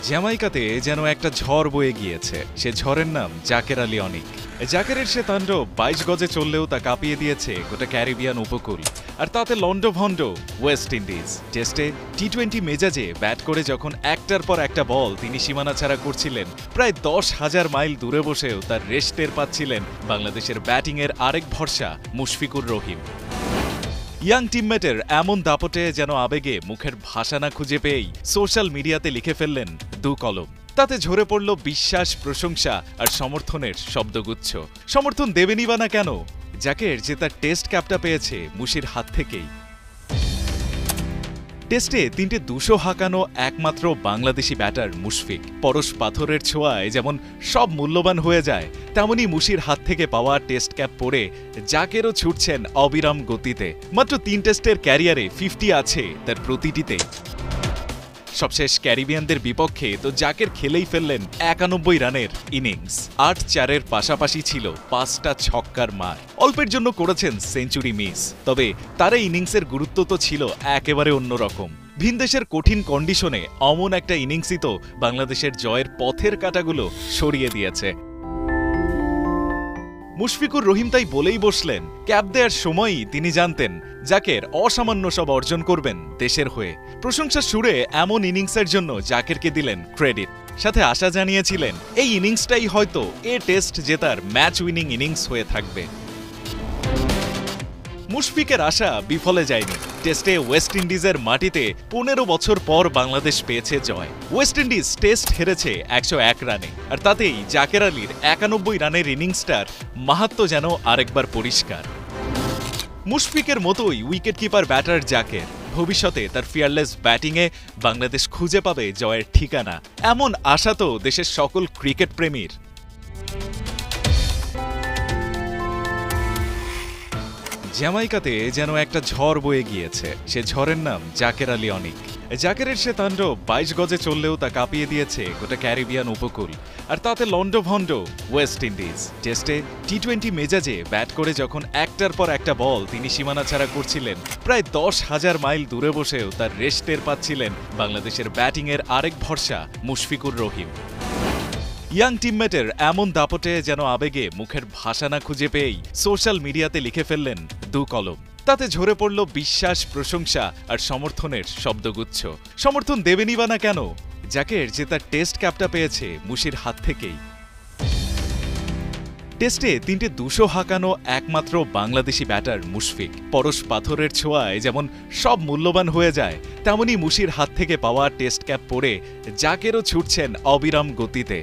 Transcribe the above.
জ্যামাইকাতে যেন একটা ঝড় বয়ে গিয়েছে। সে ঝড়ের নাম জাকের আলী অনিক। জাকেরের সে তাণ্ডব ২২ গজে চললেও তা কাঁপিয়ে দিয়েছে গোটা ক্যারিবিয়ান উপকূল। আর তাতে লন্ডভন্ড ওয়েস্ট ইন্ডিজ। টেস্টে টি-20 মেজাজে ব্যাট করে যখন একটার পর একটা বল তিনি সীমানা ছাড়া করছিলেন, প্রায় ১০,০০০ মাইল দূরে বসেও তার রেশ টের পাচ্ছিলেন বাংলাদেশের ব্যাটিংয়ের আরেক ভরসা মুশফিকুর রহিম। ইয়াং টিমমেটের এমন দাপটে যেন আবেগে মুখের ভাষা না খুঁজে পেয়েই সোশ্যাল মিডিয়াতে লিখে ফেললেন দু কলম। তাতে ঝরে পড়ল বিশ্বাস, প্রশংসা আর সমর্থনের শব্দগুচ্ছ। সমর্থন দেবেনই বা না কেন? জাকের যে তার টেস্ট ক্যাপটা পেয়েছে মুশির হাত থেকেই। টেস্টে ৩টে ২০০ হাঁকানো একমাত্র বাংলাদেশি ব্যাটার মুশফিক। পরশ পাথরের ছোঁয়ায় যেমন সব মূল্যবান হয়ে যায়, তেমনি মুশির হাত থেকে পাওয়া টেস্ট ক্যাপ পরে জাকেরও ছুটছেন অবিরাম গতিতে। মাত্র ৩ টেস্টের ক্যারিয়ারে 50 আছে তার প্রতিটিতে। সবশেষ ক্যারিবিয়ানদের বিপক্ষে তো জাকের খেলেই ফেললেন ৯১ রানের ইনিংস। ৮-৪-এর পাশাপাশি ছিল ৫টা ছক্কার মার। অল্পের জন্য করেছেন সেঞ্চুরি মিস, তবে তার এই ইনিংসের গুরুত্ব তো ছিল একেবারে অন্যরকম। ভিনদেশের কঠিন কন্ডিশনে অমন একটা ইনিংসই তো বাংলাদেশের জয়ের পথের কাঁটাগুলো সরিয়ে দিয়েছে। মুশফিকুর রহিম তাই বলেই বসলেন, ক্যাপ দেওয়ার সময়ই তিনি জানতেন জাকের অসামান্য সব অর্জন করবেন দেশের হয়ে। প্রশংসা সুরে এমন ইনিংসের জন্য জাকেরকে দিলেন ক্রেডিট, সাথে আশা জানিয়েছিলেন এই ইনিংসটাই হয়তো এ টেস্ট জেতার ম্যাচ উইনিং ইনিংস হয়ে থাকবে। মুশফিকের আশা বিফলে যায়নি। টেস্টে ওয়েস্ট ইন্ডিজের মাটিতে ১৫ বছর পর বাংলাদেশ পেয়েছে জয়। ওয়েস্ট ইন্ডিজ টেস্ট হেরেছে ১০১ রানে, আর তাতেই জাকের আলীর ৯১ রানের ইনিংসটার মাহাত্ম্য যেন আরেকবার পরিষ্কার। মুশফিকের মতোই উইকেট কিপার ব্যাটার জাকের। ভবিষ্যতে তার ফিয়ারলেস ব্যাটিংয়ে বাংলাদেশ খুঁজে পাবে জয়ের ঠিকানা, এমন আশা তো দেশের সকল ক্রিকেট প্রেমীর। জ্যামাইকাতে যেন একটা ঝড় বয়ে গিয়েছে। সে ঝড়ের নাম জাকের আলী অনিক। জাকেরের সে তাণ্ডব ২২ গজে চললেও তা কাঁপিয়ে দিয়েছে গোটা ক্যারিবিয়ান উপকূল। আর তাতে লন্ডভন্ড ওয়েস্ট ইন্ডিজ। টেস্টে টি-20 মেজাজে ব্যাট করে যখন একটার পর একটা বল তিনি সীমানা ছাড়া করছিলেন, প্রায় ১০,০০০ মাইল দূরে বসেও তার রেশ টের পাচ্ছিলেন বাংলাদেশের ব্যাটিংয়ের আরেক ভরসা মুশফিকুর রহিম। ইয়াং টিমমেটের এমন দাপটে যেন আবেগে মুখের ভাষা না খুঁজে পেয়েই সোশ্যাল মিডিয়াতে লিখে ফেললেন দু কলম। তাতে ঝরে পড়ল বিশ্বাস, প্রশংসা আর সমর্থনের শব্দগুচ্ছ। সমর্থন দেবেনই বা না কেন? জাকের যে তার টেস্ট ক্যাপটা পেয়েছে মুশির হাত থেকেই। টেস্টে ৩টে ২০০ হাঁকানো একমাত্র বাংলাদেশি ব্যাটার মুশফিক। পরশ পাথরের ছোঁয়ায় যেমন সব মূল্যবান হয়ে যায়, তেমনি মুশির হাত থেকে পাওয়া টেস্ট ক্যাপ পরে জাকেরও ছুটছেন অবিরাম গতিতে।